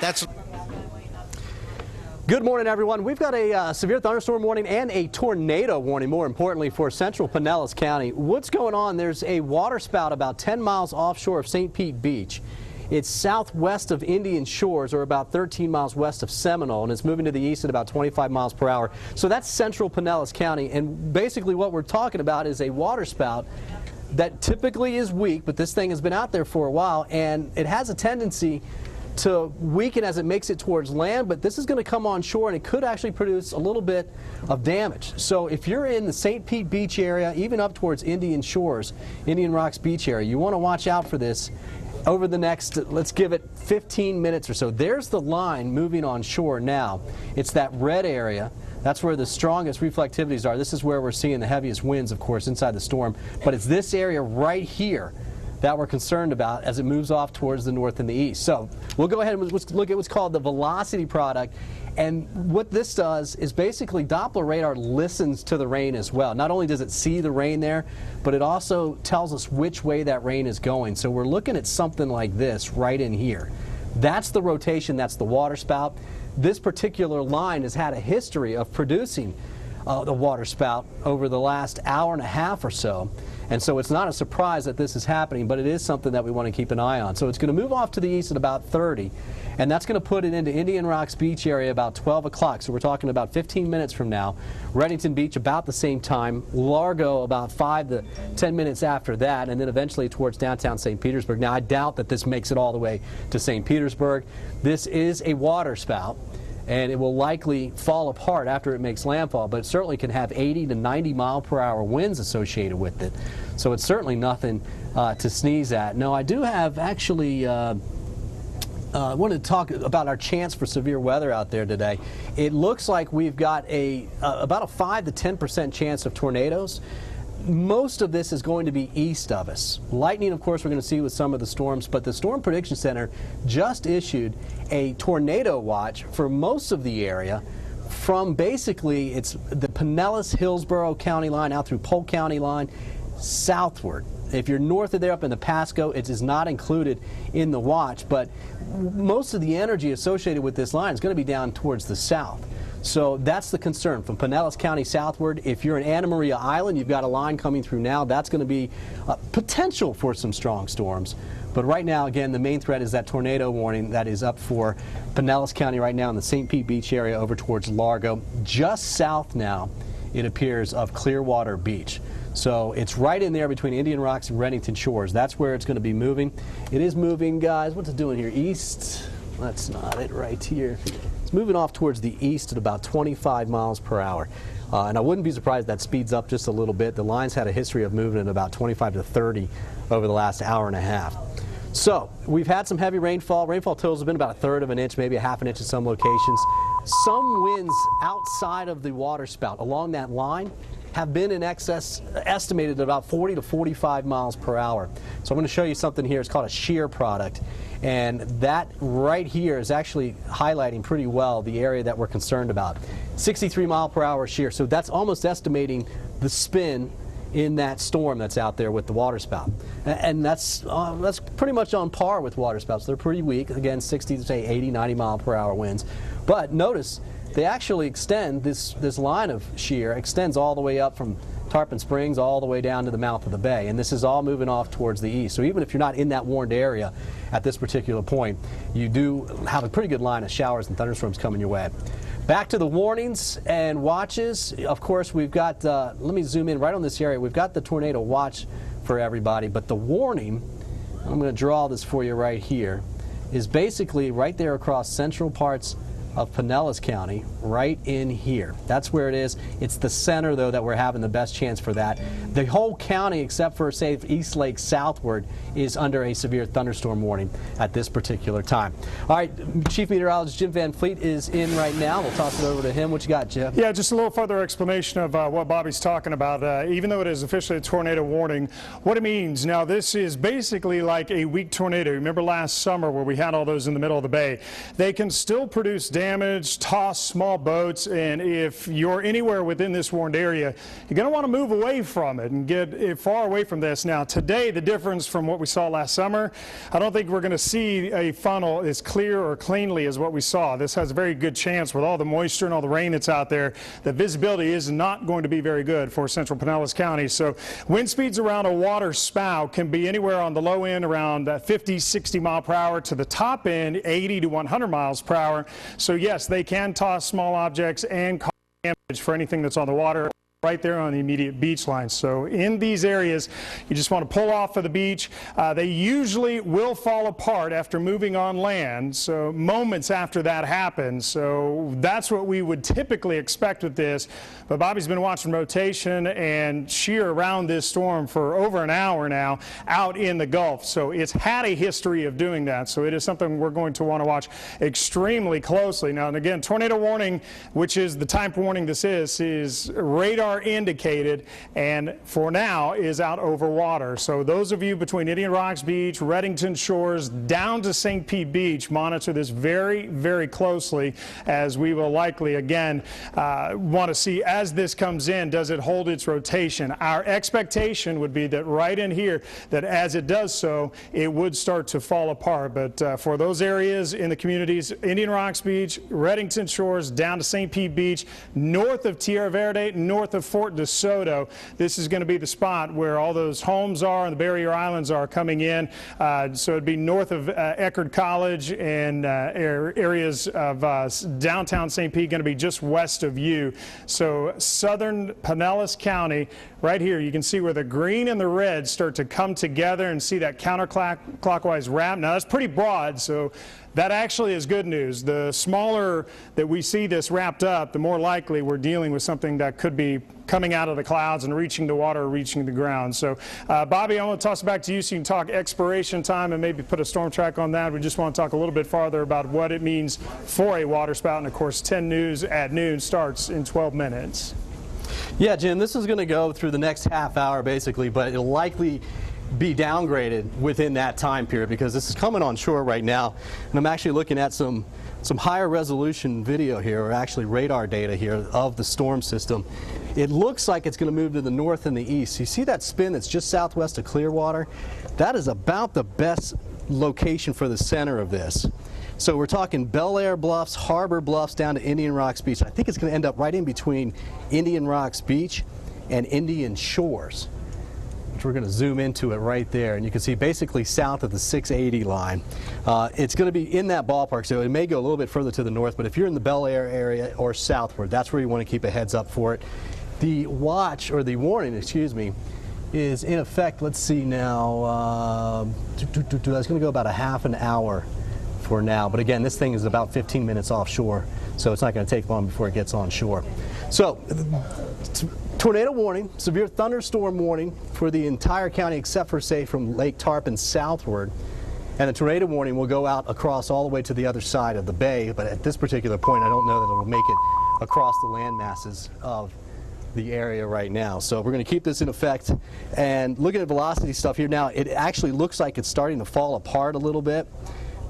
That's. Good morning, everyone. We've got a severe thunderstorm warning and a tornado warning, more importantly, for central Pinellas County. What's going on? There's a waterspout about 10 miles offshore of St. Pete Beach. It's southwest of Indian Shores, or about 13 miles west of Seminole, and it's moving to the east at about 25 miles per hour. So that's central Pinellas County, and basically what we're talking about is a waterspout that typically is weak, but this thing has been out there for a while, and it has a tendency to weaken as it makes it towards land, but this is going to come on shore and it could actually produce a little bit of damage. So if you're in the St. Pete Beach area, even up towards Indian Shores, Indian Rocks Beach area, you want to watch out for this over the next, let's give it 15 minutes or so. There's the line moving on shore now. It's that red area. That's where the strongest reflectivities are. This is where we're seeing the heaviest winds, of course, inside the storm. But it's this area right here that we're concerned about as it moves off towards the north and the east. So we'll go ahead and look at what's called the velocity product. And what this does is basically Doppler radar listens to the rain as well. Not only does it see the rain there, but it also tells us which way that rain is going. So we're looking at something like this right in here. That's the rotation, that's the waterspout. This particular line has had a history of producing the waterspout over the last hour and a half or so. And so it's not a surprise that this is happening, but it is something that we want to keep an eye on. So it's going to move off to the east at about 30, and that's going to put it into Indian Rocks Beach area about 12 o'clock. So we're talking about 15 minutes from now. Reddington Beach about the same time. Largo about 5 to 10 minutes after that, and then eventually towards downtown St. Petersburg. Now, I doubt that this makes it all the way to St. Petersburg. This is a waterspout, and it will likely fall apart after it makes landfall, but it certainly can have 80 to 90 mile per hour winds associated with it. So it's certainly nothing to sneeze at. No, I do have actually wanted to talk about our chance for severe weather out there today. It looks like we've got about a 5 to 10% chance of tornadoes. Most of this is going to be east of us. Lightning, of course, we're going to see with some of the storms, but the Storm Prediction Center just issued a tornado watch for most of the area from basically it's the Pinellas-Hillsborough County line out through Polk County line southward. If you're north of there up in the Pasco, it is not included in the watch, but most of the energy associated with this line is going to be down towards the south. So that's the concern from Pinellas County southward. If you're in Anna Maria Island, you've got a line coming through now. That's going to be potential for some strong storms. But right now, again, the main threat is that tornado warning that is up for Pinellas County right now in the St. Pete Beach area over towards Largo. Just south now, it appears, of Clearwater Beach. So it's right in there between Indian Rocks and Reddington Shores. That's where it's going to be moving. It is moving, guys. What's it doing here? East? That's not it right here. It's moving off towards the east at about 25 miles per hour. And I wouldn't be surprised that speeds up just a little bit. The line's had a history of moving at about 25 to 30 over the last hour and a half. So we've had some heavy rainfall. Rainfall totals have been about 1/3 of an inch, maybe a 1/2 inch in some locations. Some winds outside of the waterspout along that line have been in excess, estimated at about 40 to 45 miles per hour. So I'm going to show you something here. It's called a shear product. And that right here is actually highlighting pretty well the area that we're concerned about. 63 mile per hour shear. So that's almost estimating the spin in that storm that's out there with the waterspout. And that's pretty much on par with waterspouts. They're pretty weak. Again, 60 to say 80, 90 mile per hour winds. But notice they actually extend, this line of shear extends all the way up from Tarpon Springs all the way down to the mouth of the bay, and this is all moving off towards the east. So even if you're not in that warned area at this particular point, you do have a pretty good line of showers and thunderstorms coming your way. Back to the warnings and watches. Of course, we've got, let me zoom in right on this area. We've got the tornado watch for everybody, but the warning, I'm going to draw this for you right here, is basically right there across central parts of Pinellas County, right in here. That's where it is. It's the center, though, that we're having the best chance for that. The whole county, except for, say, East Lake southward, is under a severe thunderstorm warning at this particular time. All right, Chief Meteorologist Jim Van Fleet is in right now. We'll toss it over to him. What you got, Jeff? Yeah, just a little further explanation of what Bobby's talking about. Even though it is officially a tornado warning, what it means, now this is basically like a weak tornado. Remember last summer where we had all those in the middle of the bay? They can still produce damage damage, toss small boats, and if you're anywhere within this warned area, you're going to want to move away from it and get far away from this. Now, today, the difference from what we saw last summer, I don't think we're going to see a funnel as clear or cleanly as what we saw. This has a very good chance with all the moisture and all the rain that's out there. The visibility is not going to be very good for central Pinellas County. So wind speeds around a water spout can be anywhere on the low end around 50, 60 mile per hour to the top end 80 to 100 miles per hour. So yes, they can toss small objects and cause damage for anything that's on the water right there on the immediate beach line. So in these areas, you just want to pull off of the beach. They usually will fall apart after moving on land, so moments after that happens. So that's what we would typically expect with this. But Bobby's been watching rotation and shear around this storm for over an hour now out in the Gulf. So it's had a history of doing that. So it is something we're going to want to watch extremely closely. Now, and again, tornado warning, which is the type warning this is radar indicated, and for now is out over water. So those of you between Indian Rocks Beach, Reddington Shores, down to St. Pete Beach, monitor this very, very closely, as we will likely again want to see as this comes in, does it hold its rotation? Our expectation would be that right in here, that as it does so, it would start to fall apart. But for those areas in the communities, Indian Rocks Beach, Reddington Shores, down to St. Pete Beach, north of Tierra Verde, north of Fort DeSoto, this is going to be the spot where all those homes are and the barrier islands are coming in. So it'd be north of Eckerd College and areas of downtown St. Pete, going to be just west of you. So southern Pinellas County, right here, you can see where the green and the red start to come together and see that counterclockwise wrap. Now that's pretty broad, so that actually is good news. The smaller that we see this wrapped up, the more likely we're dealing with something that could be coming out of the clouds and reaching the water or reaching the ground. So, Bobby, I want to toss it back to you so you can talk expiration time and maybe put a storm track on that. We just want to talk a little bit farther about what it means for a water spout. And, of course, 10 News at noon starts in 12 minutes. Yeah, Jim, this is going to go through the next half hour, basically, but it'll likely be downgraded within that time period because this is coming on shore right now. And I'm actually looking at some higher resolution video here, or actually radar data here of the storm system. It looks like it's going to move to the north and the east. You see that spin that's just southwest of Clearwater? That is about the best location for the center of this. So we're talking Bel Air Bluffs, Harbor Bluffs, down to Indian Rocks Beach. I think it's going to end up right in between Indian Rocks Beach and Indian Shores. We're going to zoom into it right there, and you can see basically south of the 680 line. It's going to be in that ballpark, so it may go a little bit further to the north, but if you're in the Bel Air area or southward, that's where you want to keep a heads up for it. The watch, or the warning, excuse me, is in effect, let's see now, that's going to go about a half an hour for now. But again, this thing is about 15 minutes offshore, so it's not going to take long before it gets on shore. So, tornado warning, severe thunderstorm warning for the entire county except for, say, from Lake Tarpon southward. And the tornado warning will go out across all the way to the other side of the bay, but at this particular point, I don't know that it will make it across the land masses of the area right now. So we're going to keep this in effect. And looking at velocity stuff here now, it actually looks like it's starting to fall apart a little bit.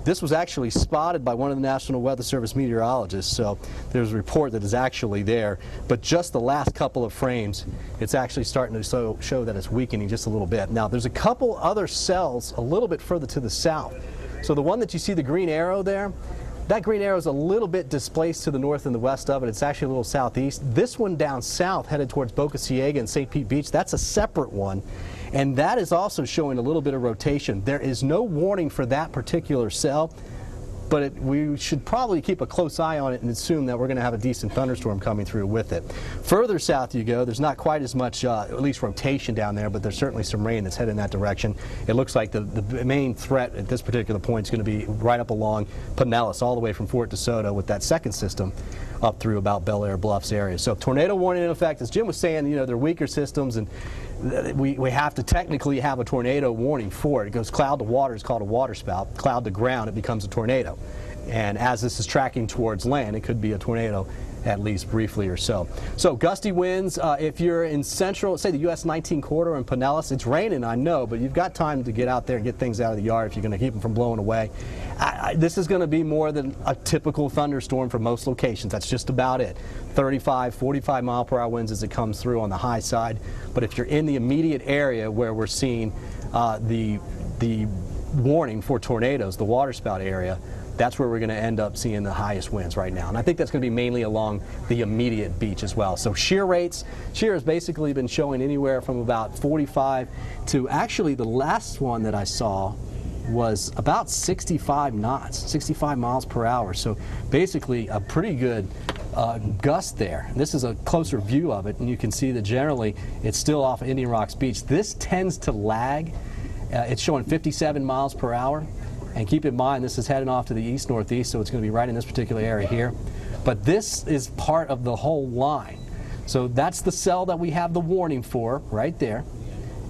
This was actually spotted by one of the National Weather Service meteorologists, so there's a report that is actually there. But just the last couple of frames, it's actually starting to show that it's weakening just a little bit. Now, there's a couple other cells a little bit further to the south. So the one that you see the green arrow there, that green arrow is a little bit displaced to the north and the west of it. It's actually a little southeast. This one down south, headed towards Boca Ciega and St. Pete Beach, that's a separate one. And that is also showing a little bit of rotation. There is no warning for that particular cell, but we should probably keep a close eye on it and assume that we're going to have a decent thunderstorm coming through with it. Further south you go, there's not quite as much, at least rotation down there, but there's certainly some rain that's headed in that direction. It looks like the main threat at this particular point is going to be right up along Pinellas, all the way from Fort DeSoto with that second system up through about Bel Air Bluffs area. So tornado warning in effect. As Jim was saying, you know, they're weaker systems, and we have to technically have a tornado warning for it. It goes cloud to water is called a water spout. Cloud to ground, it becomes a tornado. And as this is tracking towards land, it could be a tornado at least briefly or so. So gusty winds, if you're in central, say the US 19 corridor in Pinellas, it's raining, I know, but you've got time to get out there and get things out of the yard if you're going to keep them from blowing away. This is going to be more than a typical thunderstorm for most locations. That's just about it. 35, 45 mile per hour winds as it comes through on the high side. But if you're in the immediate area where we're seeing the warning for tornadoes, the waterspout area, that's where we're going to end up seeing the highest winds right now. And I think that's going to be mainly along the immediate beach as well. So shear rates, shear has basically been showing anywhere from about 45 to actually the last one that I saw was about 65 knots, 65 miles per hour. So basically a pretty good gust there. This is a closer view of it, and you can see that generally it's still off of Indian Rocks Beach. This tends to lag. It's showing 57 miles per hour. And keep in mind, this is heading off to the east-northeast, so it's going to be right in this particular area here. But this is part of the whole line. So that's the cell that we have the warning for right there.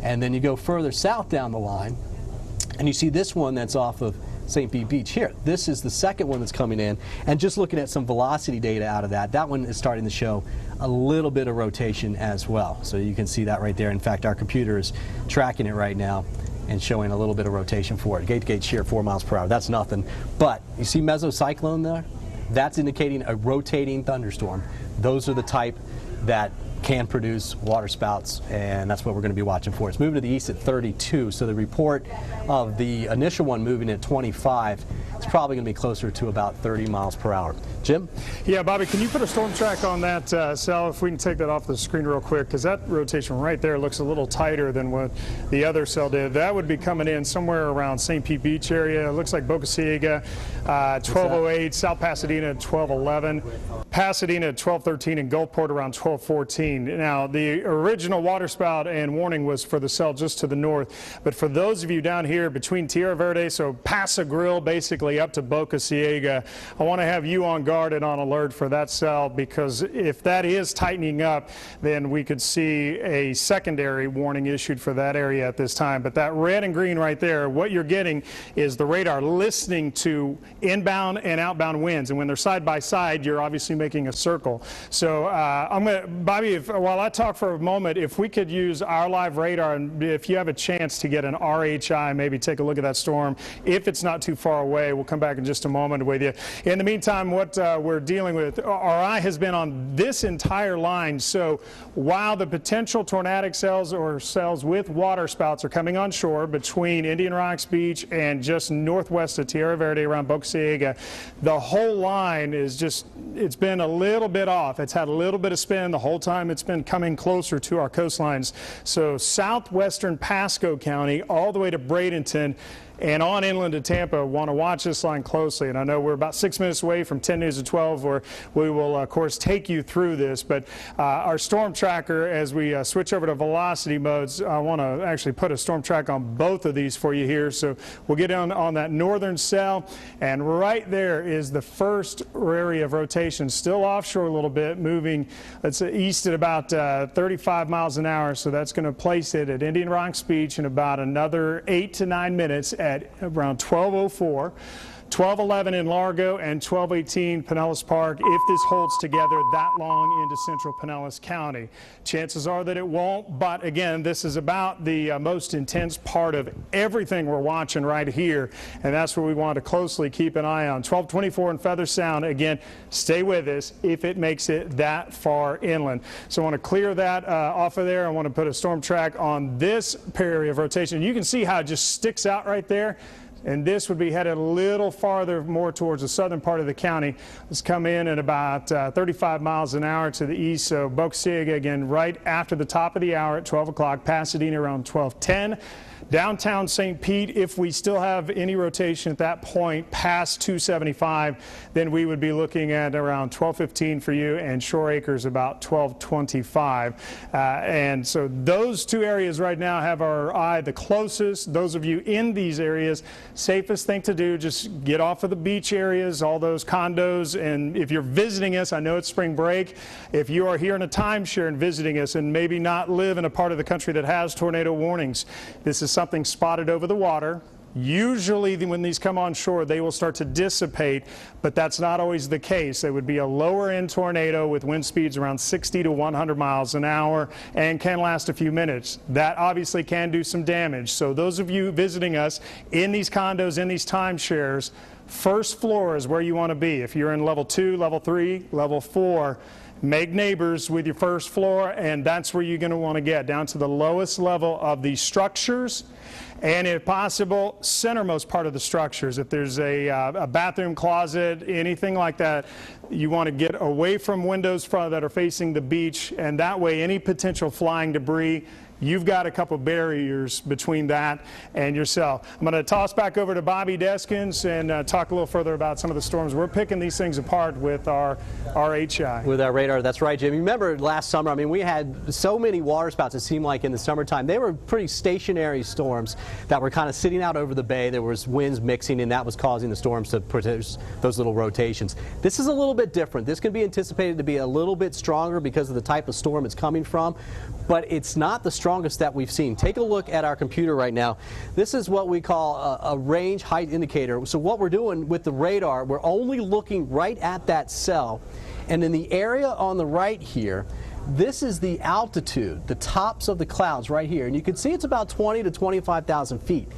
And then you go further south down the line, and you see this one that's off of St. Pete Beach here. This is the second one that's coming in. And just looking at some velocity data out of that, that one is starting to show a little bit of rotation as well. So you can see that right there. In fact, our computer is tracking it right now and showing a little bit of rotation for it. Gate-to-gate shear 4 miles per hour. That's nothing. But you see mesocyclone there? That's indicating a rotating thunderstorm. Those are the type that can produce waterspouts, and that's what we're going to be watching for. It's moving to the east at 32, so the report of the initial one moving at 25 is probably going to be closer to about 30 miles per hour. Jim? Yeah, Bobby, can you put a storm track on that cell, if we can take that off the screen real quick, because that rotation right there looks a little tighter than what the other cell did. That would be coming in somewhere around St. Pete Beach area. It looks like Boca Ciega, 1208, South Pasadena at 1211, Pasadena at 1213, and Gulfport around 1214. Now, the original waterspout and warning was for the cell just to the north, but for those of you down here between Tierra Verde, so Paso Grill, basically up to Boca Ciega, I want to have you on guard and on alert for that cell, because if that is tightening up, then we could see a secondary warning issued for that area at this time. But that red and green right there, what you're getting is the radar listening to inbound and outbound winds, and when they're side by side, you're obviously making a circle. So I'm going to, Bobby, while I talk for a moment, if we could use our live radar, and if you have a chance to get an RHI, maybe take a look at that storm. If it's not too far away, we'll come back in just a moment with you. In the meantime, what we're dealing with, our eye has been on this entire line. So while the potential tornadic cells or cells with waterspouts are coming on shore between Indian Rocks Beach and just northwest of Tierra Verde around Boca Ciega, the whole line is just, it's been a little bit off. It's had a little bit of spin the whole time it's been coming closer to our coastlines. So southwestern Pasco County all the way to Bradenton and on inland to Tampa want to watch this line closely. And I know we're about 6 minutes away from 10 News at 12, where we will, of course, take you through this. But our storm tracker, as we switch over to velocity modes, I want to actually put a storm track on both of these for you here. So we'll get on that northern cell, and right there is the first area of rotation, still offshore a little bit, moving, let's say, east at about 35 miles an hour. So that's going to place it at Indian Rocks Beach in about another 8 to 9 minutes at around 12:04. 12:11 in Largo and 12:18 Pinellas Park, if this holds together that long into central Pinellas County. Chances are that it won't, but again, this is about the most intense part of everything we're watching right here, and that's what we want to closely keep an eye on. 12:24 in Feather Sound. Again, stay with us if it makes it that far inland. So I want to clear that off of there. I want to put a storm track on this area of rotation. You can see how it just sticks out right there. And this would be headed a little farther more towards the southern part of the county. Let's come in at about 35 miles an hour to the east. So Boca Ciega again right after the top of the hour at 12 o'clock. Pasadena around 12:10. Downtown St. Pete, if we still have any rotation at that point past 275, then we would be looking at around 12:15 for you, and Shore Acres about 12:25. And so those two areas right now have our eye the closest. Those of you in these areas, safest thing to do, just get off of the beach areas, all those condos. And if you're visiting us, I know it's spring break. If you are here in a timeshare and visiting us and maybe not live in a part of the country that has tornado warnings, this is something spotted over the water. Usually when these come on shore, they will start to dissipate, but that's not always the case. It would be a lower end tornado with wind speeds around 60 to 100 miles an hour and can last a few minutes. That obviously can do some damage. So those of you visiting us in these condos, in these timeshares, first floor is where you want to be. If you're in level 2, level 3, level 4, make neighbors with your first floor, and that's where you're going to want to get, down to the lowest level of these structures, and if possible, centermost part of the structures. If there's a bathroom, closet, anything like that, you want to get away from windows that are facing the beach, and that way any potential flying debris, you've got a couple barriers between that and yourself. I'm going to toss back over to Bobby Deskins and talk a little further about some of the storms. We're picking these things apart with our RHI. With our radar, that's right, Jim. You remember last summer, I mean, we had so many water spouts, it seemed like, in the summertime. They were pretty stationary storms that were kind of sitting out over the bay. There was winds mixing, and that was causing the storms to produce those little rotations. This is a little bit different. This can be anticipated to be a little bit stronger because of the type of storm it's coming from, but it's not the strongest that we've seen. Take a look at our computer right now. This is what we call a range height indicator. So what we're doing with the radar, we're only looking right at that cell, and in the area on the right here, this is the altitude, the tops of the clouds right here, and you can see it's about 20 to 25,000 feet.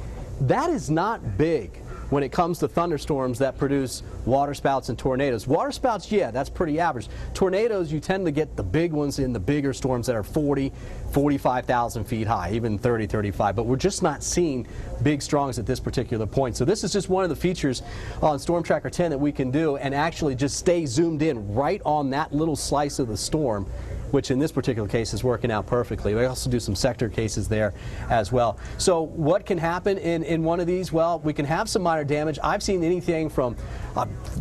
That is not big when it comes to thunderstorms that produce water spouts and tornadoes. Water spouts, yeah, that's pretty average. Tornadoes, you tend to get the big ones in the bigger storms that are 40, 45,000 feet high, even 30, 35, but we're just not seeing big strongs at this particular point. So this is just one of the features on Storm Tracker 10 that we can do and actually just stay zoomed in right on that little slice of the storm, which in this particular case is working out perfectly. We also do some sector cases there as well. So what can happen in one of these? Well, we can have some minor damage. I've seen anything from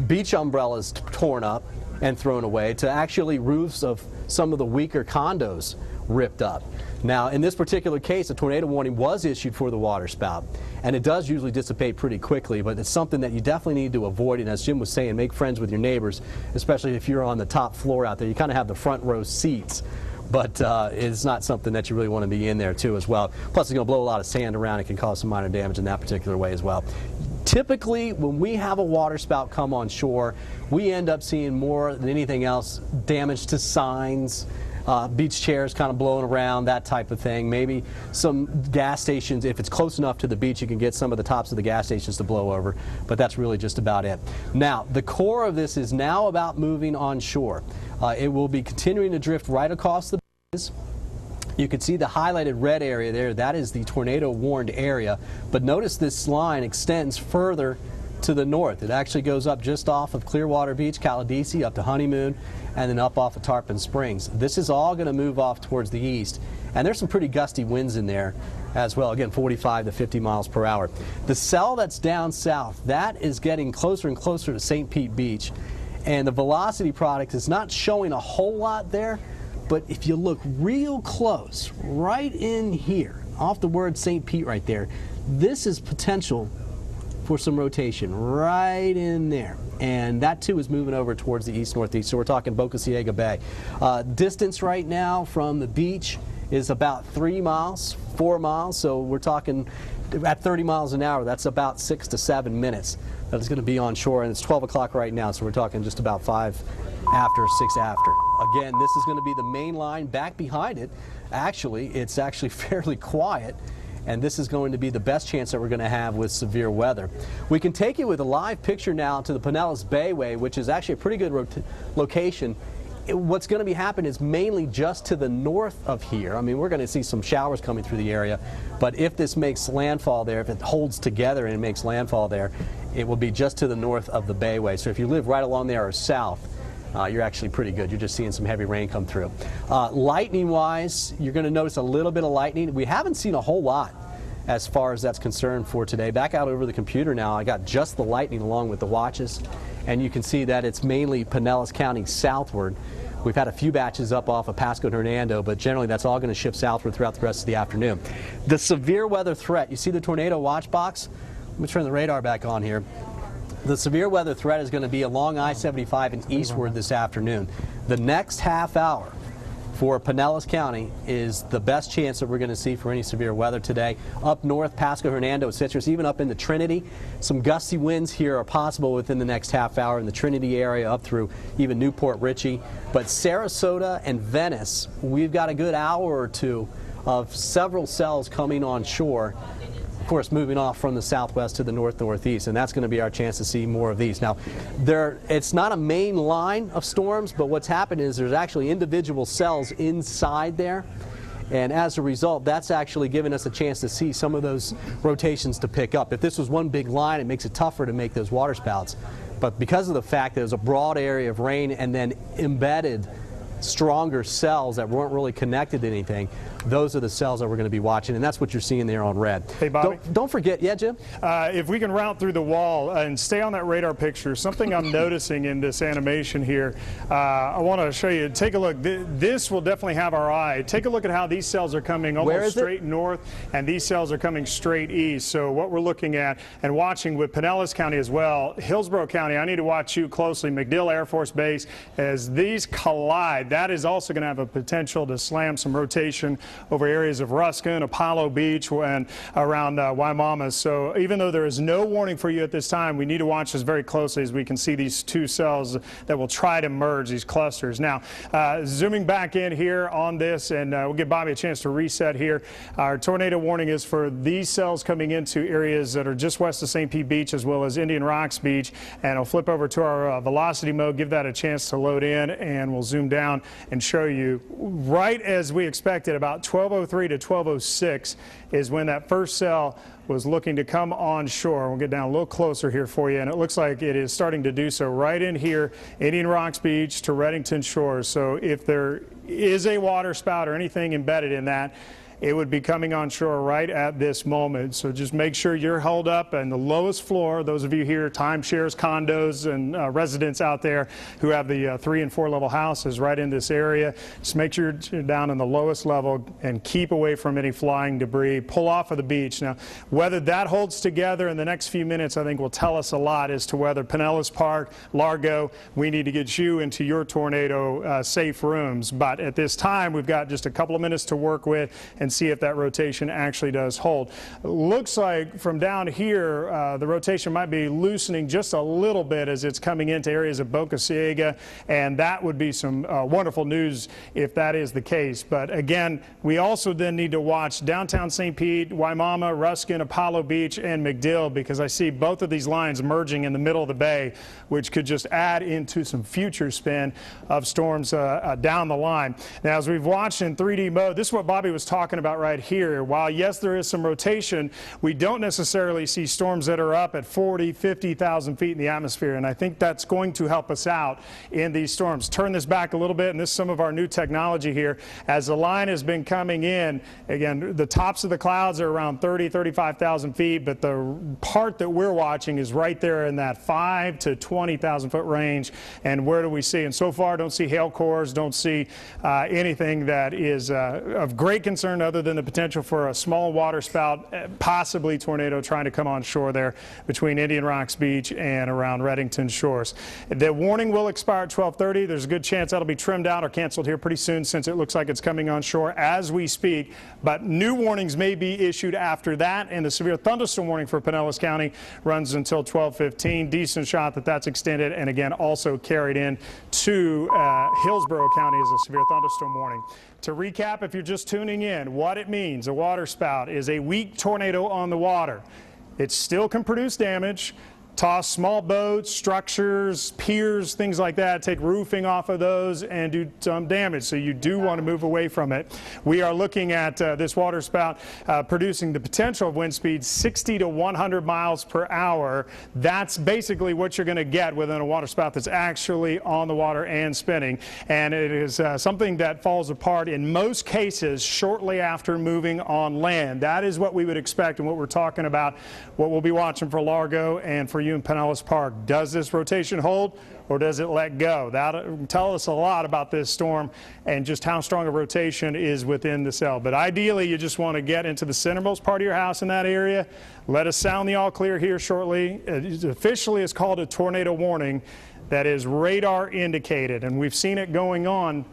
beach umbrellas torn up and thrown away to actually roofs of some of the weaker condos ripped up. Now, in this particular case, a tornado warning was issued for the water spout, and it does usually dissipate pretty quickly, but it's something that you definitely need to avoid. And as Jim was saying, make friends with your neighbors, especially if you're on the top floor out there. You kind of have the front row seats, but it's not something that you really want to be in there too as well. Plus, it's going to blow a lot of sand around. It can cause some minor damage in that particular way as well. Typically, when we have a water spout come on shore, we end up seeing more than anything else damage to signs, beach chairs kind of blowing around, that type of thing. Maybe some gas stations, if it's close enough to the beach, you can get some of the tops of the gas stations to blow over, but that's really just about it. Now, the core of this is now about moving on shore. It will be continuing to drift right across the bays. You can see the highlighted red area there. That is the tornado warned area, but notice this line extends further to the north. It actually goes up just off of Clearwater Beach, Caladesi, up to Honeymoon, and then up off of Tarpon Springs. This is all going to move off towards the east, and there's some pretty gusty winds in there as well. Again, 45 to 50 miles per hour. The cell that's down south, that is getting closer and closer to St. Pete Beach, and the velocity product is not showing a whole lot there, but if you look real close, right in here, off the word St. Pete right there, this is potential for some rotation right in there, and that too is moving over towards the east-northeast. So we're talking Boca Ciega Bay. Distance right now from the beach is about 3 miles, 4 miles. So we're talking at 30 miles an hour. That's about 6 to 7 minutes. That is going to be on shore, and it's 12 o'clock right now. So we're talking just about 5 after, 6 after. Again, this is going to be the main line. Back behind it, actually, it's actually fairly quiet. And this is going to be the best chance that we're going to have with severe weather. We can take you with a live picture now to the Pinellas Bayway, which is actually a pretty good location. What's going to be happening is mainly just to the north of here. I mean, we're going to see some showers coming through the area, but if this makes landfall there, if it holds together and it makes landfall there, it will be just to the north of the Bayway. So if you live right along there or south, you're actually pretty good. You're just seeing some heavy rain come through. Lightning-wise, you're going to notice a little bit of lightning. We haven't seen a whole lot as far as that's concerned for today. Back out over the computer now, I got just the lightning along with the watches, and you can see that it's mainly Pinellas County southward. We've had a few batches up off of Pasco and Hernando, but generally that's all going to shift southward throughout the rest of the afternoon. The severe weather threat, you see the tornado watch box? Let me turn the radar back on here. The severe weather threat is going to be along I-75 and eastward this afternoon. The next half hour, for Pinellas County is the best chance that we're going to see for any severe weather today. Up north, Pasco, Hernando, Citrus, even up in the Trinity. Some gusty winds here are possible within the next half hour in the Trinity area up through even Newport Richey. But Sarasota and Venice, we've got a good hour or two of several cells coming on shore. Of course, moving off from the southwest to the north-northeast, and that's going to be our chance to see more of these. Now, it's not a main line of storms, but what's happened is there's actually individual cells inside there, and as a result, that's actually given us a chance to see some of those rotations to pick up. If this was one big line, it makes it tougher to make those waterspouts, but because of the fact that there's a broad area of rain and then embedded stronger cells that weren't really connected to anything, those are the cells that we're going to be watching, and that's what you're seeing there on red. Hey, Bobby. Don't forget, yeah, Jim? If we can route through the wall and stay on that radar picture, something I'm noticing in this animation here, I want to show you. Take a look. This will definitely have our eye. Take a look at how these cells are coming almost straight north, and these cells are coming straight east. So what we're looking at and watching with Pinellas County as well, Hillsborough County, I need to watch you closely, MacDill Air Force Base, as these collide. That is also going to have a potential to slam some rotation over areas of Ruskin, Apollo Beach, and around Waimama. So even though there is no warning for you at this time, we need to watch this very closely as we can see these two cells that will try to merge, these clusters. Now, zooming back in here on this, and we'll give Bobby a chance to reset here. Our tornado warning is for these cells coming into areas that are just west of St. Pete Beach as well as Indian Rocks Beach. And I'll flip over to our velocity mode, give that a chance to load in, and we'll zoom down and show you right as we expected. About 12:03 to 12:06 is when that first cell was looking to come on shore. We'll get down a little closer here for you, and it looks like it is starting to do so right in here, Indian Rocks Beach to Reddington Shores. So if there is a water spout or anything embedded in that, it would be coming on shore right at this moment. So just make sure you're held up on the lowest floor. Those of you here, timeshares, condos, and residents out there who have the 3 and 4 level houses right in this area, just make sure you're down on the lowest level and keep away from any flying debris. Pull off of the beach. Now, whether that holds together in the next few minutes, I think will tell us a lot as to whether Pinellas Park, Largo, we need to get you into your tornado safe rooms. But at this time, we've got just a couple of minutes to work with and see if that rotation actually does hold. Looks like from down here, the rotation might be loosening just a little bit as it's coming into areas of Boca Ciega, and that would be some wonderful news if that is the case. But again, we also then need to watch downtown St. Pete, Waimama, Ruskin, Apollo Beach, and MacDill, because I see both of these lines merging in the middle of the bay, which could just add into some future spin of storms down the line. Now, as we've watched in 3D mode, this is what Bobby was talking about right here. While yes, there is some rotation, we don't necessarily see storms that are up at 40, 50,000 feet in the atmosphere, and I think that's going to help us out in these storms. Turn this back a little bit, and this is some of our new technology here. As the line has been coming in, again, the tops of the clouds are around 30, 35,000 feet, but the part that we're watching is right there in that 5 to 20,000 foot range. And where do we see? And so far, don't see hail cores, don't see anything that is of great concern other than the potential for a small water spout, possibly tornado trying to come on shore there between Indian Rocks Beach and around Reddington Shores. The warning will expire at 12:30. There's a good chance that'll be trimmed out or canceled here pretty soon, since it looks like it's coming on shore as we speak. But new warnings may be issued after that, and the severe thunderstorm warning for Pinellas County runs until 12:15. Decent shot that that's extended, and again also carried in to Hillsborough County as a severe thunderstorm warning. To recap, if you're just tuning in, what it means: a water spout is a weak tornado on the water. It still can produce damage. Toss small boats, structures, piers, things like that, take roofing off of those and do some damage. So you do want to move away from it. We are looking at this water spout producing the potential of wind speeds 60 to 100 miles per hour. That's basically what you're going to get within a water spout that's actually on the water and spinning. And it is something that falls apart in most cases shortly after moving on land. That is what we would expect and what we're talking about, what we'll be watching for Largo and for you in Pinellas Park. Does this rotation hold, or does it let go? That'll tell us a lot about this storm and just how strong a rotation is within the cell. But ideally, you just want to get into the centermost part of your house in that area. Let us sound the all clear here shortly. It officially is called a tornado warning. That is radar indicated, and we've seen it going on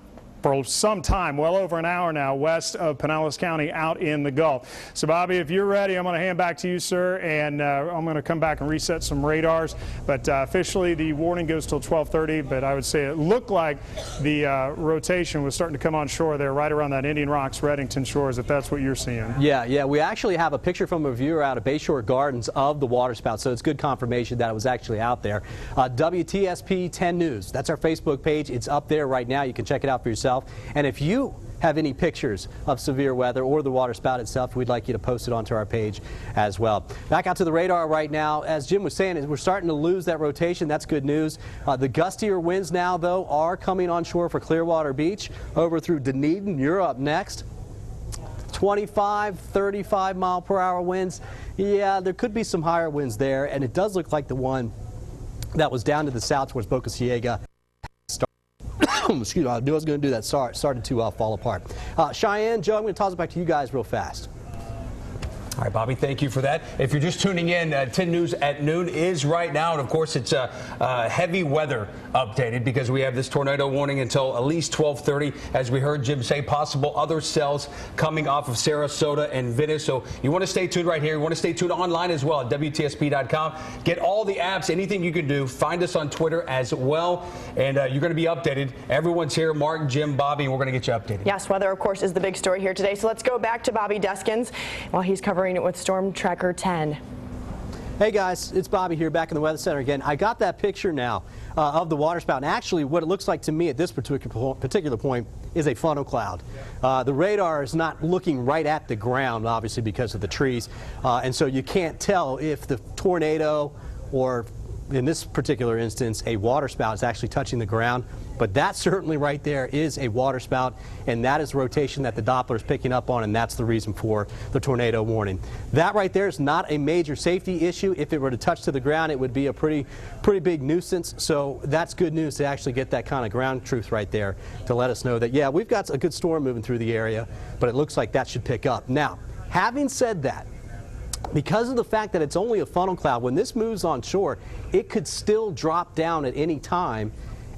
for some time, well over an hour now, west of Pinellas County out in the Gulf. So, Bobby, if you're ready, I'm going to hand back to you, sir, and I'm going to come back and reset some radars. But officially, the warning goes till 12:30, but I would say it looked like the rotation was starting to come on shore there, right around that Indian Rocks, Reddington shores, if that's what you're seeing. Yeah, we actually have a picture from a viewer out of Bayshore Gardens of the waterspout, so it's good confirmation that it was actually out there. WTSP 10 News, that's our Facebook page. It's up there right now. You can check it out for yourself. And if you have any pictures of severe weather or the waterspout itself, we'd like you to post it onto our page as well. Back out to the radar right now. As Jim was saying, we're starting to lose that rotation. That's good news. The gustier winds now, though, are coming on shore for Clearwater Beach over through Dunedin. You're up next. 25, 35 mile per hour winds. Yeah, there could be some higher winds there, and it does look like the one that was down to the south towards Boca Ciega. Excuse me, I knew I was going to do that. Started to fall apart. Cheyenne, Joe, I'm going to toss it back to you guys real fast. All right, Bobby, thank you for that. If you're just tuning in, 10 News at noon is right now. And, of course, it's heavy weather updated because we have this tornado warning until at least 12:30. As we heard Jim say, possible other cells coming off of Sarasota and Venice. So you want to stay tuned right here. You want to stay tuned online as well at WTSP.com. Get all the apps, anything you can do. Find us on Twitter as well. And you're going to be updated. Everyone's here. Mark, Jim, Bobby, and we're going to get you updated. Yes, weather, of course, is the big story here today. So let's go back to Bobby Deskins while he's covering it with Storm Tracker 10. Hey guys, it's Bobby here back in the Weather Center again. I got that picture now of the waterspout, and actually what it looks like to me at this particular point is a funnel cloud. The radar is not looking right at the ground, obviously, because of the trees, and so you can't tell if the tornado or, in this particular instance, a waterspout is actually touching the ground. But that certainly right there is a waterspout, and that is the rotation that the Doppler is picking up on, and that's the reason for the tornado warning. That right there is not a major safety issue. If it were to touch to the ground, it would be a pretty big nuisance. So that's good news to actually get that kind of ground truth right there to let us know that, yeah, we've got a good storm moving through the area, but it looks like that should pick up. Now, having said that, because of the fact that it's only a funnel cloud, when this moves on shore, it could still drop down at any time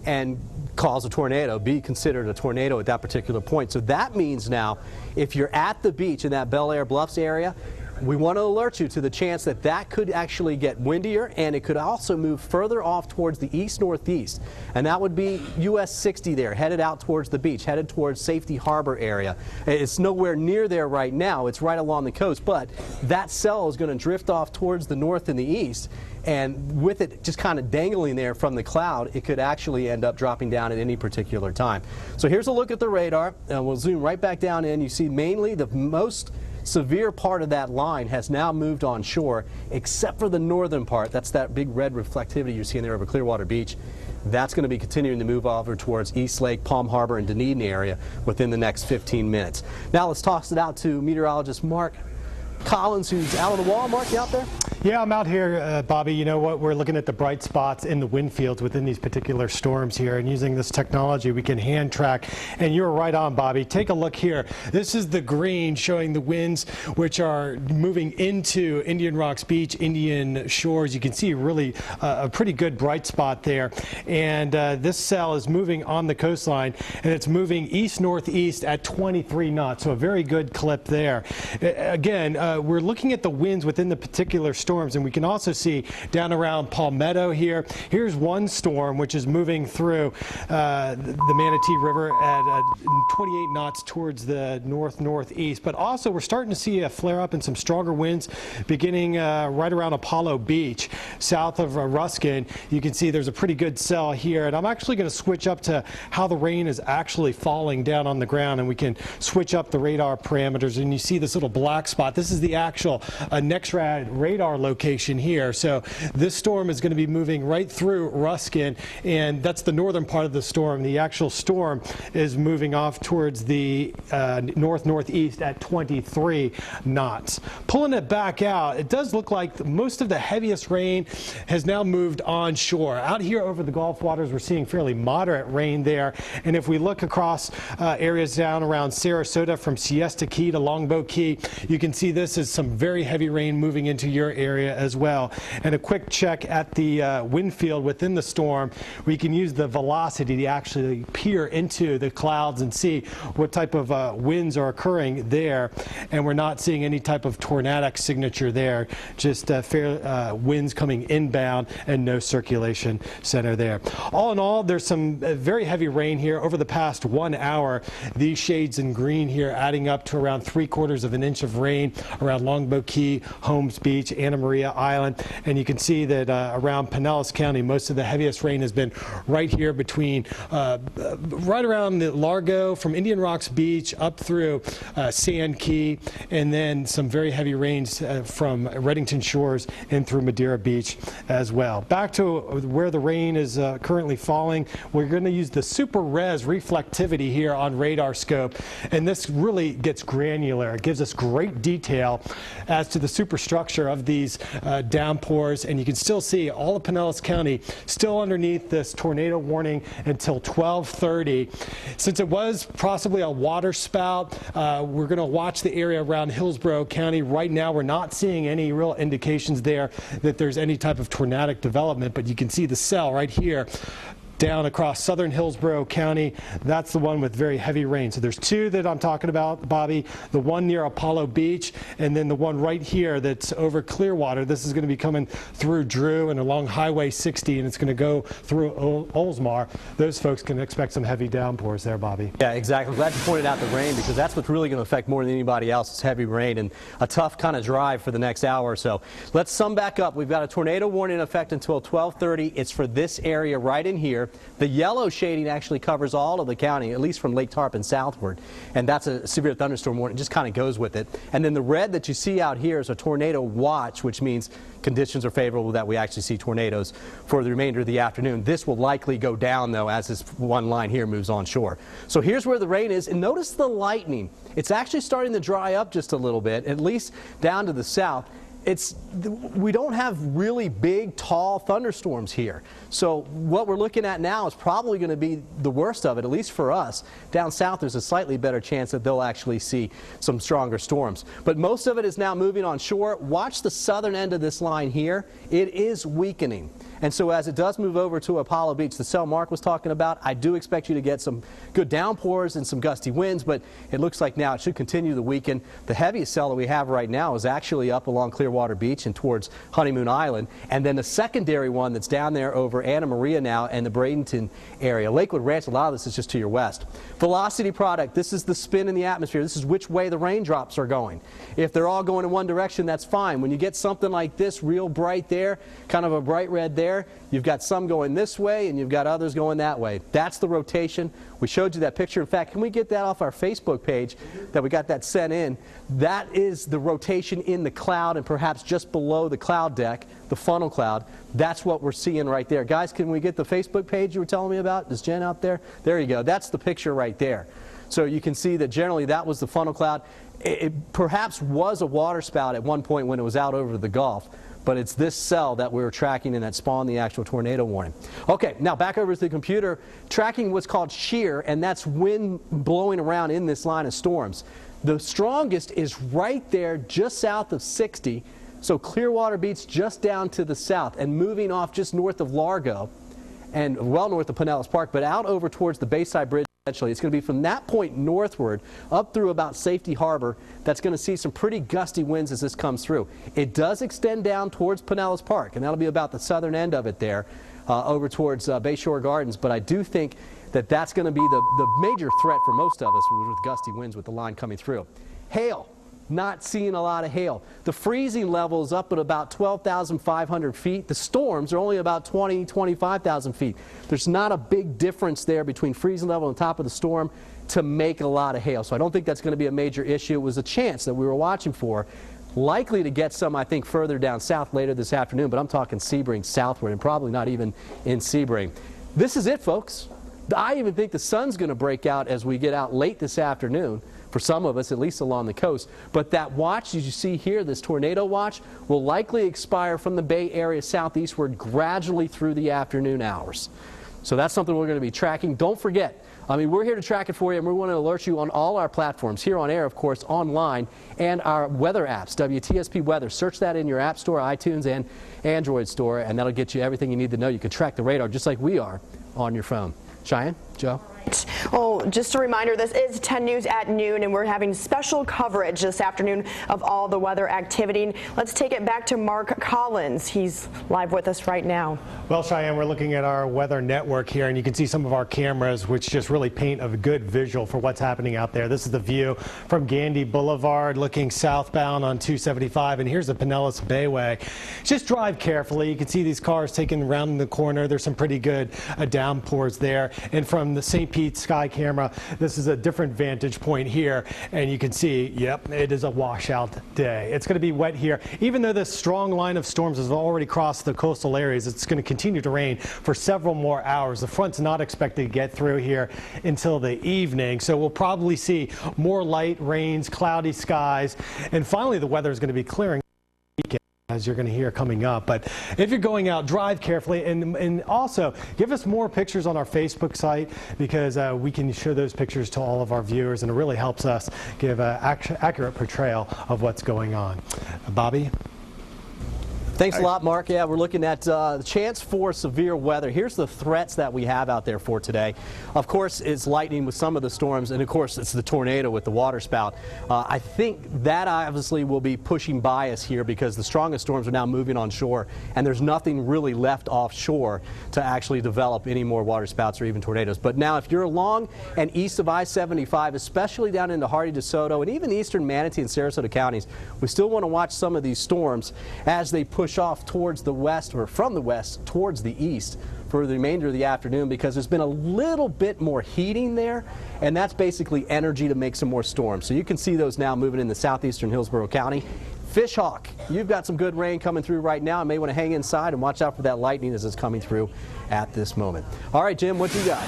and cause a tornado, be considered a tornado at that particular point. So that means now, if you're at the beach in that Bel Air Bluffs area, we want to alert you to the chance that that could actually get windier, and it could also move further off towards the east-northeast. And that would be US 60 there, headed out towards the beach, headed towards Safety Harbor area. It's nowhere near there right now. It's right along the coast, but that cell is going to drift off towards the north and the east. And with it just kind of dangling there from the cloud, it could actually end up dropping down at any particular time. So here's a look at the radar, and we'll zoom right back down in. You see mainly the most severe part of that line has now moved on shore, except for the northern part. That's that big red reflectivity you're seeing there over Clearwater Beach. That's going to be continuing to move over towards East Lake, Palm Harbor, and Dunedin area within the next 15 minutes. Now let's toss it out to meteorologist Mark Collins, who's out on the wall. Mark, you out there? Yeah, I'm out here, Bobby. You know what? We're looking at the bright spots in the wind fields within these particular storms here, and using this technology, we can hand track. And you're right on, Bobby. Take a look here. This is the green showing the winds which are moving into Indian Rocks Beach, Indian Shores. You can see really a pretty good bright spot there. And this cell is moving on the coastline, and it's moving east-northeast at 23 knots, so a very good clip there. Again, we're looking at the winds within the particular storms, and we can also see down around Palmetto here. Here's one storm which is moving through the Manatee River at 28 knots towards the north-northeast. But also we're starting to see a flare-up and some stronger winds beginning right around Apollo Beach, south of Ruskin. You can see there's a pretty good cell here, and I'm actually going to switch up to how the rain is actually falling down on the ground, and we can switch up the radar parameters, and you see this little black spot. This is the actual NEXRAD radar location here. So this storm is going to be moving right through Ruskin, and that's the northern part of the storm. The actual storm is moving off towards the north-northeast at 23 knots. Pulling it back out, it does look like most of the heaviest rain has now moved onshore. Out here over the Gulf waters, we're seeing fairly moderate rain there. And if we look across areas down around Sarasota from Siesta Key to Longboat Key, you can see this this is some very heavy rain moving into your area as well. And a quick check at the wind field within the storm. We can use the velocity to actually peer into the clouds and see what type of winds are occurring there. And we're not seeing any type of tornadic signature there, just fair winds coming inbound and no circulation center there. All in all, there's some very heavy rain here over the past 1 hour. These shades in green here adding up to around 3/4 of an inch of rain around Longboat Key, Holmes Beach, Anna Maria Island. And you can see that around Pinellas County, most of the heaviest rain has been right here between right around the Largo from Indian Rocks Beach up through Sand Key, and then some very heavy rains from Reddington Shores and through Madeira Beach as well. Back to where the rain is currently falling, we're going to use the super res reflectivity here on radar scope, and this really gets granular. It gives us great detail as to the superstructure of these downpours, and you can still see all of Pinellas County still underneath this tornado warning until 12:30. Since it was possibly a water spout, we're going to watch the area around Hillsborough County. Right now we're not seeing any real indications there that there's any type of tornadic development, but you can see the cell right here down across southern Hillsborough County. That's the one with very heavy rain. So there's two that I'm talking about, Bobby. The one near Apollo Beach, and then the one right here that's over Clearwater. This is going to be coming through Drew and along Highway 60, and it's going to go through Oldsmar. Those folks can expect some heavy downpours there, Bobby. Yeah, exactly. Glad you pointed out the rain, because that's what's really going to affect more than anybody else is heavy rain and a tough kind of drive for the next hour or so. Let's sum back up. We've got a tornado warning in effect until 12:30. It's for this area right in here. The yellow shading actually covers all of the county, at least from Lake Tarpon southward, and that's a severe thunderstorm warning. It just kind of goes with it. And then the red that you see out here is a tornado watch, which means conditions are favorable that we actually see tornadoes for the remainder of the afternoon. This will likely go down, though, as this one line here moves onshore. So here's where the rain is, and notice the lightning. It's actually starting to dry up just a little bit, at least down to the south. We don't have really big, tall thunderstorms here. So what we're looking at now is probably going to be the worst of it, at least for us. Down south, there's a slightly better chance that they'll actually see some stronger storms. But most of it is now moving on shore. Watch the southern end of this line here. It is weakening. And so as it does move over to Apollo Beach, the cell Mark was talking about, I do expect you to get some good downpours and some gusty winds, but it looks like now it should continue to weaken. The heaviest cell that we have right now is actually up along Clearwater Beach and towards Honeymoon Island, and then the secondary one that's down there over Anna Maria now and the Bradenton area. Lakewood Ranch, a lot of this is just to your west. Velocity product, this is the spin in the atmosphere. This is which way the raindrops are going. If they're all going in one direction, that's fine. When you get something like this real bright there, kind of a bright red there, you've got some going this way and you've got others going that way. That's the rotation. We showed you that picture. In fact, can we get that off our Facebook page that we got that sent in? That is the rotation in the cloud and perhaps just below the cloud deck, the funnel cloud. That's what we're seeing right there. Guys, can we get the Facebook page you were telling me about? Is Jen out there? There you go. That's the picture right there. So you can see that generally that was the funnel cloud. It perhaps was a water spout at one point when it was out over the Gulf, but it's this cell that we were tracking and that spawned the actual tornado warning. Okay, now back over to the computer, tracking what's called shear, and that's wind blowing around in this line of storms. The strongest is right there just south of 60, so Clearwater Beach just down to the south and moving off just north of Largo and well north of Pinellas Park, but out over towards the Bayside Bridge. Eventually, it's going to be from that point northward up through about Safety Harbor. That's going to see some pretty gusty winds as this comes through. It does extend down towards Pinellas Park, and that'll be about the southern end of it there, over towards Bayshore Gardens. But I do think that that's going to be the major threat for most of us with gusty winds with the line coming through. Hail. Not seeing a lot of hail. The freezing level is up at about 12,500 feet. The storms are only about 25,000 feet. There's not a big difference there between freezing level and top of the storm to make a lot of hail. So I don't think that's going to be a major issue. It was a chance that we were watching for. Likely to get some, I think, further down south later this afternoon, but I'm talking Sebring southward and probably not even in Sebring. This is it, folks. I even think the sun's going to break out as we get out late this afternoon. For some of us, at least along the coast. But that watch, as you see here, this tornado watch, will likely expire from the Bay Area southeastward gradually through the afternoon hours. So that's something we're going to be tracking. Don't forget, we're here to track it for you, and we want to alert you on all our platforms, here on air, of course, online, and our weather apps, WTSP Weather. Search that in your App Store, iTunes, and Android store, and that'll get you everything you need to know. You can track the radar just like we are on your phone. Cheyenne, Joe? Oh, just a reminder, this is 10 News at noon, and we're having special coverage this afternoon of all the weather activity. Let's take it back to Mark Collins. He's live with us right now. Well, Cheyenne, we're looking at our weather network here, and you can see some of our cameras, which just really paint a good visual for what's happening out there. This is the view from Gandy Boulevard looking southbound on 275, and here's the Pinellas Bayway. Just drive carefully. You can see these cars taking around the corner. There's some pretty good downpours there. And from the St. Pete sky camera, this is a different vantage point here, and you can see, yep, it is a washout day. It's going to be wet here. Even though this strong line of storms has already crossed the coastal areas, it's going to continue to rain for several more hours. The front's not expected to get through here until the evening, so we'll probably see more light rains, cloudy skies, and finally the weather is going to be clearing, as you're going to hear coming up. But if you're going out, drive carefully, and also give us more pictures on our Facebook site, because we can show those pictures to all of our viewers, and it really helps us give an accurate portrayal of what's going on. Bobby? Thanks a lot, Mark. Yeah, we're looking at the chance for severe weather. Here's the threats that we have out there for today. Of course, it's lightning with some of the storms, and of course, it's the tornado with the water spout. I think that obviously will be pushing by us here, because the strongest storms are now moving on shore, and there's nothing really left offshore to actually develop any more water spouts or even tornadoes. But now, if you're along and east of I-75, especially down into Hardy, DeSoto, and even eastern Manatee and Sarasota counties, we still want to watch some of these storms as they push off towards the west, or from the west towards the east, for the remainder of the afternoon, because there's been a little bit more heating there, and that's basically energy to make some more storms. So you can see those now moving in the southeastern Hillsborough County. Fishhawk, you've got some good rain coming through right now. You may want to hang inside and watch out for that lightning as it's coming through at this moment. All right, Jim, what you got?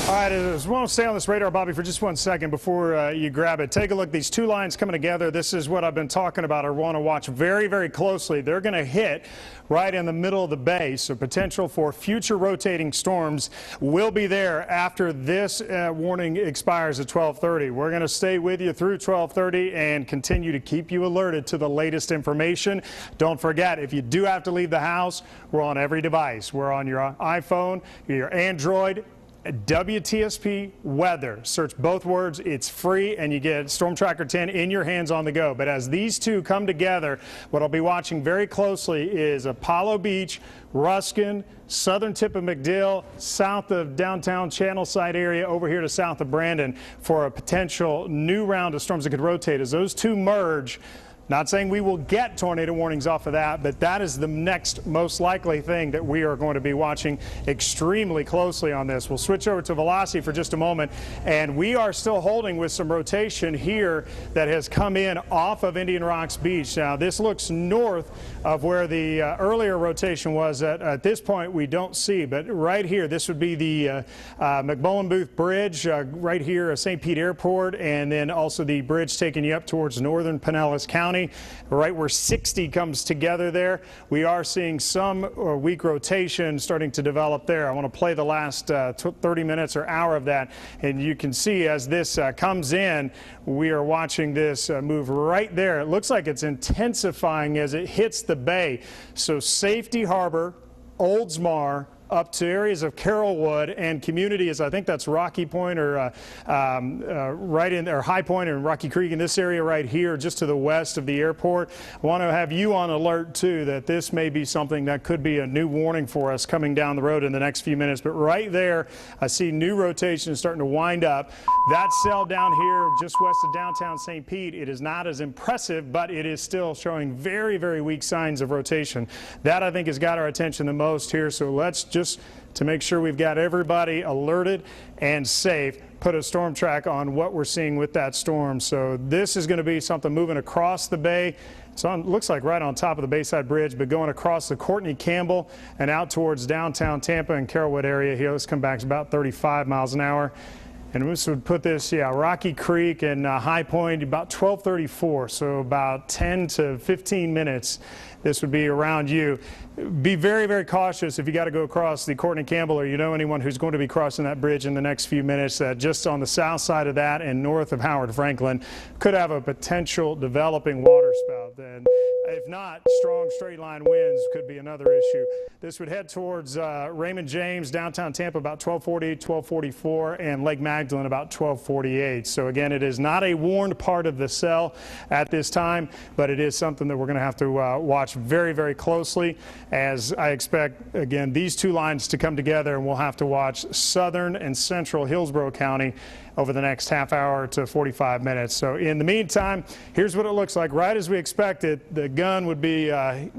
All right, I just want to stay on this radar, Bobby, for just 1 second before you grab it. Take a look. These two lines coming together. This is what I've been talking about. I want to watch very, very closely. They're going to hit right in the middle of the bay, so potential for future rotating storms will be there after this warning expires at 12:30. We're going to stay with you through 12:30 and continue to keep you alerted to the latest information. Don't forget, if you do have to leave the house, we're on every device. We're on your iPhone, your Android, WTSP Weather. Search both words. It's free, and you get Storm Tracker 10 in your hands on the go. But as these two come together, what I'll be watching very closely is Apollo Beach, Ruskin, southern tip of MacDill, south of downtown Channelside area, over here to south of Brandon, for a potential new round of storms that could rotate. As those two merge, not saying we will get tornado warnings off of that, but that is the next most likely thing that we are going to be watching extremely closely on this. We'll switch over to velocity for just a moment, and we are still holding with some rotation here that has come in off of Indian Rocks Beach. Now, this looks north of where the earlier rotation was. At this point, we don't see, but right here, this would be the McMullen Booth Bridge, right here, St. Pete Airport, and then also the bridge taking you up towards northern Pinellas County. Right where 60 comes together there, we are seeing some weak rotation starting to develop there. I want to play the last 30 minutes or hour of that, and you can see as this comes in, we are watching this move right there. It looks like it's intensifying as it hits the bay. So Safety Harbor, Oldsmar, up to areas of Carrollwood and communities. I think that's Rocky Point or right in there, High Point and Rocky Creek in this area right here, just to the west of the airport. I want to have you on alert too that this may be something that could be a new warning for us coming down the road in the next few minutes. But right there, I see new rotation starting to wind up. That cell down here just west of downtown St. Pete, it is not as impressive, but it is still showing very, very weak signs of rotation. That I think has got our attention the most here. So let's just, to make sure we've got everybody alerted and safe, put a storm track on what we're seeing with that storm. So this is going to be something moving across the bay. It's on, looks like right on top of the Bayside Bridge, but going across the Courtney Campbell and out towards downtown Tampa and Carrollwood area here. Let's come back to about 35 miles an hour. And this would put this, Rocky Creek and High Point about 12:34, so about 10 to 15 minutes. This would be around you. Be very, very cautious if you got to go across the Courtney Campbell or you know anyone who's going to be crossing that bridge in the next few minutes. Just on the south side of that and north of Howard Franklin could have a potential developing water spout. Then, if not, strong straight line winds could be another issue. This would head towards Raymond James, downtown Tampa about 12:40, 12:44, and Lake Magdalene about 12:48. So again, it is not a warned part of the cell at this time, but it is something that we're going to have to watch very, very closely, as I expect, again, these two lines to come together, and we'll have to watch southern and central Hillsborough County over the next half hour to 45 minutes. So in the meantime, here's what it looks like. Right as we expected, the gun would be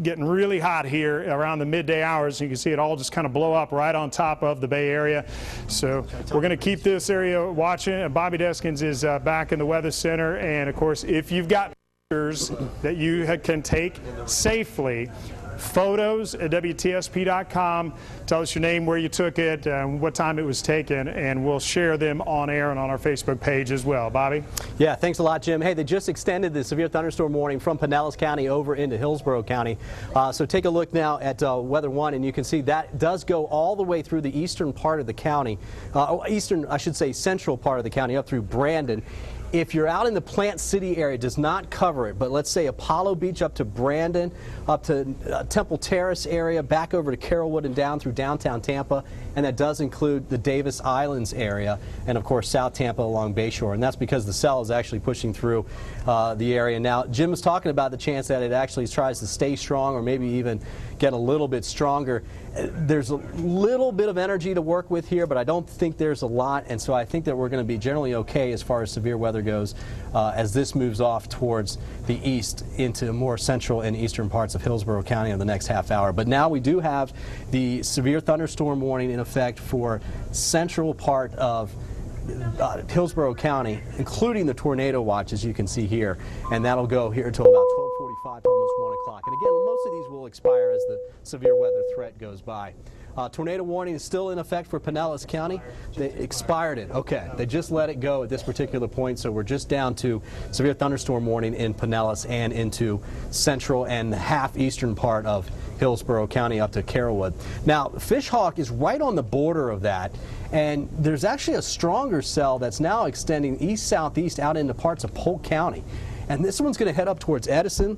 getting really hot here around the midday hours. You can see it all just kind of blow up right on top of the Bay Area. So we're going to keep this area watching. Bobby Deskins is back in the Weather Center. And of course, if you've got pictures that you can take safely, photos at WTSP.com. Tell us your name, where you took it, and what time it was taken, and we'll share them on air and on our Facebook page as well. Bobby? Yeah, thanks a lot, Jim. Hey, they just extended the severe thunderstorm warning from Pinellas County over into Hillsborough County. So take a look now at Weather 1, and you can see that does go all the way through the eastern part of the county, central part of the county, up through Brandon. If you're out in the Plant City area, it does not cover it, but let's say Apollo Beach up to Brandon, up to Temple Terrace area, back over to Carrollwood and down through downtown Tampa, and that does include the Davis Islands area, and of course South Tampa along Bayshore, and that's because the cell is actually pushing through the area. Now, Jim was talking about the chance that it actually tries to stay strong or maybe even get a little bit stronger. There's a little bit of energy to work with here, but I don't think there's a lot, and so I think that we're going to be generally okay as far as severe weather goes as this moves off towards the east into more central and eastern parts of Hillsborough County in the next half hour. But now we do have the severe thunderstorm warning in effect for central part of Hillsborough County, including the tornado watch, as you can see here, and that'll go here until about 12:45, almost 1 o'clock. And again, most of these will expire as the severe weather threat goes by. Tornado warning is still in effect for Pinellas County. They expired it. Okay, they just let it go at this particular point, so we're just down to severe thunderstorm warning in Pinellas and into central and half eastern part of Hillsborough County up to Carrollwood. Now, Fishhawk is right on the border of that, and there's actually a stronger cell that's now extending east-southeast out into parts of Polk County. And this one's going to head up towards Edison,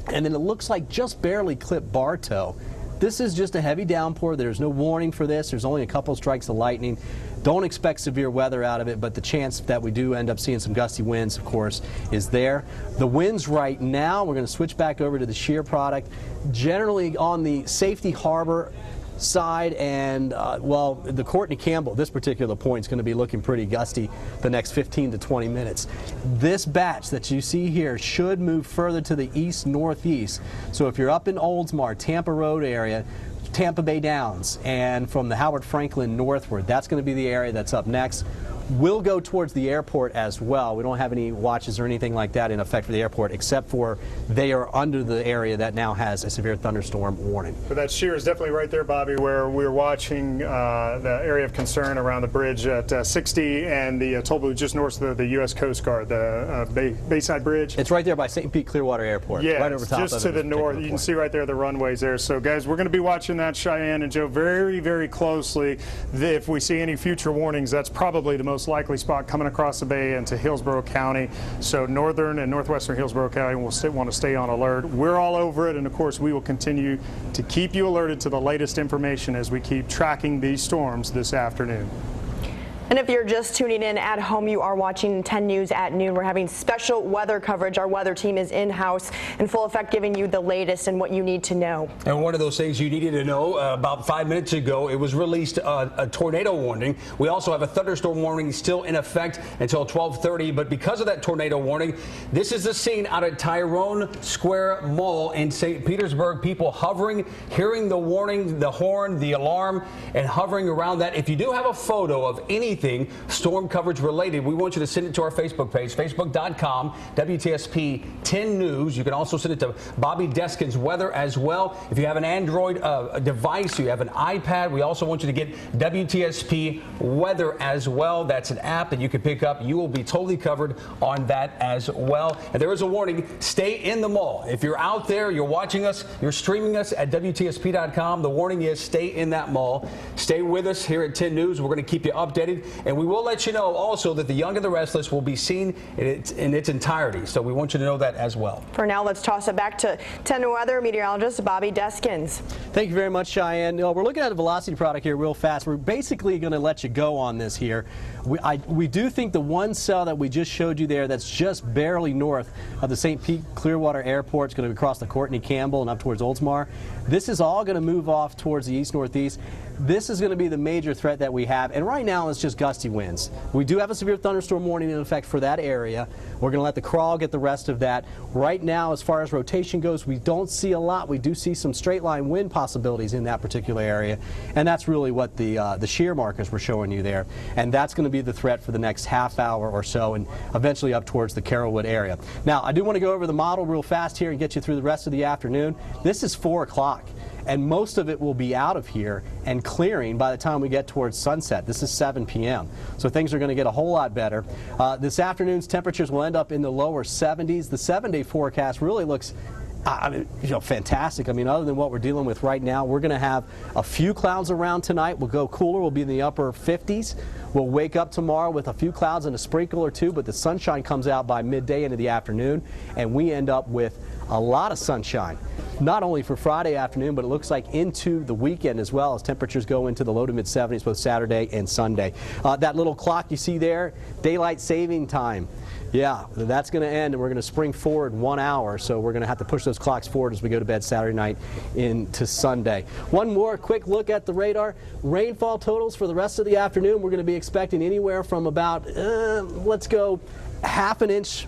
and then it looks like just barely clip Bartow. This is just a heavy downpour. There's no warning for this. There's only a couple strikes of lightning. Don't expect severe weather out of it, but the chance that we do end up seeing some gusty winds, of course, is there. The winds right now, we're going to switch back over to the shear product. Generally on the Safety Harbor side and, well, the Courtney Campbell, this particular point is going to be looking pretty gusty the next 15 to 20 minutes. This batch that you see here should move further to the east-northeast. So if you're up in Oldsmar, Tampa Road area, Tampa Bay Downs, and from the Howard Franklin northward, that's going to be the area that's up next. We'll go towards the airport as well. We don't have any watches or anything like that in effect for the airport, except for they are under the area that now has a severe thunderstorm warning. But that shear is definitely right there, Bobby, where we're watching the area of concern around the bridge at 60 and the toll booth just north of the U.S. Coast Guard, the Bayside Bridge. It's right there by St. Pete Clearwater Airport. Yeah, right over top just of to the north. You can see right there the runways there. So, guys, we're going to be watching that, Cheyenne and Joe, very, very closely. If we see any future warnings, that's probably the most likely spot coming across the bay into Hillsborough County. So northern and northwestern Hillsborough County will want to stay on alert. We're all over it, and of course we will continue to keep you alerted to the latest information as we keep tracking these storms this afternoon. And if you're just tuning in at home, you are watching 10 News at noon. We're having special weather coverage. Our weather team is in-house in full effect, giving you the latest and what you need to know. And one of those things you needed to know about 5 minutes ago, it was released a tornado warning. We also have a thunderstorm warning still in effect until 12:30. But because of that tornado warning, this is the scene out at Tyrone Square Mall in St. Petersburg. People hovering, hearing the warning, the horn, the alarm, and hovering around that. If you do have a photo of anything anything storm coverage related, we want you to send it to our Facebook page, facebook.com, WTSP 10 News. You can also send it to Bobby Deskin's Weather as well. If you have an Android device, you have an iPad, we also want you to get WTSP Weather as well. That's an app that you can pick up. You will be totally covered on that as well. And there is a warning, stay in the mall. If you're out there, you're watching us, you're streaming us at WTSP.com, the warning is stay in that mall. Stay with us here at 10 News. We're going to keep you updated, and we will let you know also that the Young and the Restless will be seen in its entirety. So we want you to know that as well. For now, let's toss it back to 10 Weather meteorologist Bobby Deskins. Thank you very much, Cheyenne. We're looking at a velocity product here real fast. We're basically going to let you go on this here. We do think the one cell that we just showed you there that's just barely north of the St. Pete Clearwater Airport is going to be across the Courtney Campbell and up towards Oldsmar. This is all going to move off towards the east-northeast. This is going to be the major threat that we have, and right now it's just gusty winds. We do have a severe thunderstorm warning in effect for that area. We're going to let the crawl get the rest of that. Right now, as far as rotation goes, we don't see a lot. We do see some straight line wind possibilities in that particular area, and that's really what the shear markers were showing you there. And that's going to be the threat for the next half hour or so, and eventually up towards the Carrollwood area. Now, I do want to go over the model real fast here and get you through the rest of the afternoon. This is 4 o'clock. And most of it will be out of here and clearing by the time we get towards sunset. This is 7 p.m. So things are going to get a whole lot better. This afternoon's temperatures will end up in the lower 70s. The 7-day forecast really looks fantastic. I mean, other than what we're dealing with right now, we're going to have a few clouds around tonight. We'll go cooler. We'll be in the upper 50s. We'll wake up tomorrow with a few clouds and a sprinkle or two, but the sunshine comes out by midday into the afternoon, and we end up with a lot of sunshine, not only for Friday afternoon, but it looks like into the weekend as well, as temperatures go into the low to mid 70s both Saturday and Sunday. That little clock you see there, daylight saving time. Yeah, that's going to end, and we're going to spring forward 1 hour, so we're going to have to push those clocks forward as we go to bed Saturday night into Sunday. One more quick look at the radar. Rainfall totals for the rest of the afternoon, we're going to be expecting anywhere from about, let's go, ½ inch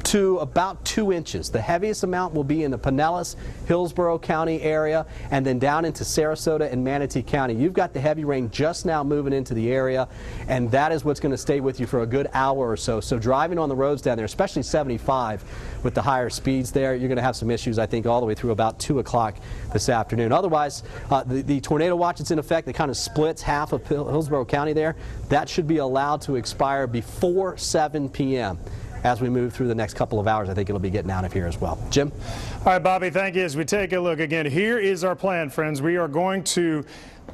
to about 2 inches. The heaviest amount will be in the Pinellas, Hillsborough County area, and then down into Sarasota and Manatee County. You've got the heavy rain just now moving into the area, and that is what's going to stay with you for a good hour or so. So driving on the roads down there, especially 75 with the higher speeds there, you're going to have some issues, I think, all the way through about 2 o'clock this afternoon. Otherwise, the tornado watch that's in effect that kind of splits half of Hillsborough County there, that should be allowed to expire before 7 p.m. As we move through the next couple of hours, I think it'll be getting out of here as well. Jim? All right, Bobby, thank you. As we take a look again, here is our plan, friends. We are going to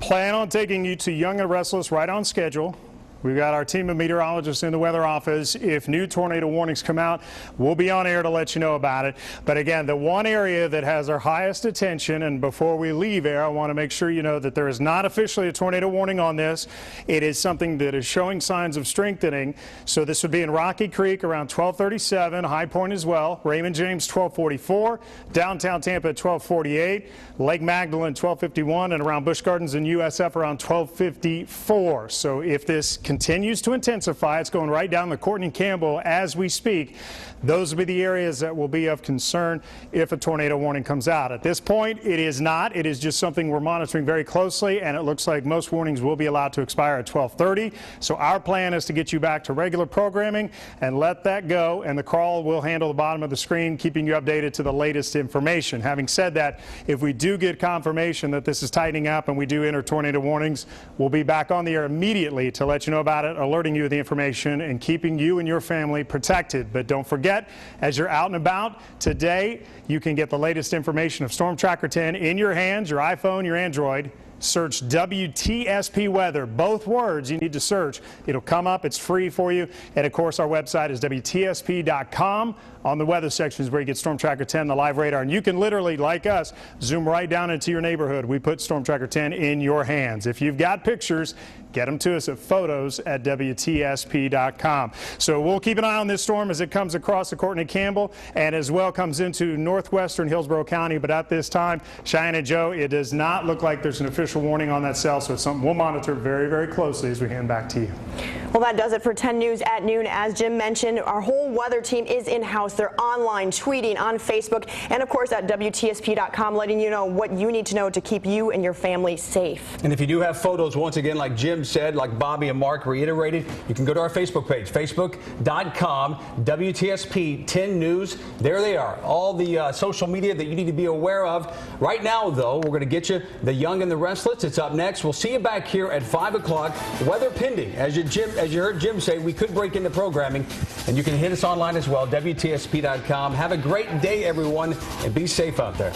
plan on taking you to Young and Restless right on schedule. We've got our team of meteorologists in the weather office. If new tornado warnings come out, we'll be on air to let you know about it. But again, the one area that has our highest attention, and before we leave air, I want to make sure you know that there is not officially a tornado warning on this. It is something that is showing signs of strengthening. So this would be in Rocky Creek around 1237, High Point as well, Raymond James 1244, downtown Tampa at 1248, Lake Magdalene 1251, and around Busch Gardens and USF around 1254. So if this continues to intensify, it's going right down the Courtney Campbell as we speak. Those will be the areas that will be of concern if a tornado warning comes out. At this point, it is not. It is just something we're monitoring very closely, and it looks like most warnings will be allowed to expire at 12:30. So our plan is to get you back to regular programming and let that go, and the crawl will handle the bottom of the screen, keeping you updated to the latest information. Having said that, if we do get confirmation that this is tightening up and we do enter tornado warnings, we'll be back on the air immediately to let you know about it, alerting you of the information and keeping you and your family protected. But don't forget, as you're out and about today, you can get the latest information of Storm Tracker 10 in your hands, your iPhone, your Android. Search WTSP Weather, both words you need to search. It'll come up, it's free for you. And of course, our website is WTSP.com. On the weather section is where you get Storm Tracker 10, the live radar. And you can literally, like us, zoom right down into your neighborhood. We put Storm Tracker 10 in your hands. If you've got pictures, get them to us at photos@WTSP.com. So we'll keep an eye on this storm as it comes across the Courtney Campbell and as well comes into northwestern Hillsborough County. But at this time, Cheyenne and Joe, it does not look like there's an official warning on that cell, so it's something we'll monitor very, very closely as we hand back to you. Well, that does it for 10 News at Noon. As Jim mentioned, our whole weather team is in-house. They're online, tweeting, on Facebook, and of course at WTSP.com, letting you know what you need to know to keep you and your family safe. And if you do have photos, once again, like Jim said, like Bobby and Mark reiterated, you can go to our Facebook page, facebook.com, WTSP 10 News. There they are, all the social media that you need to be aware of. Right now, though, we're going to get you the Young and the Restless. It's up next. We'll see you back here at 5 o'clock. Weather pending. As you heard Jim say, we could break into programming, and you can hit us online as well, WTSP.com. Have a great day, everyone, and be safe out there.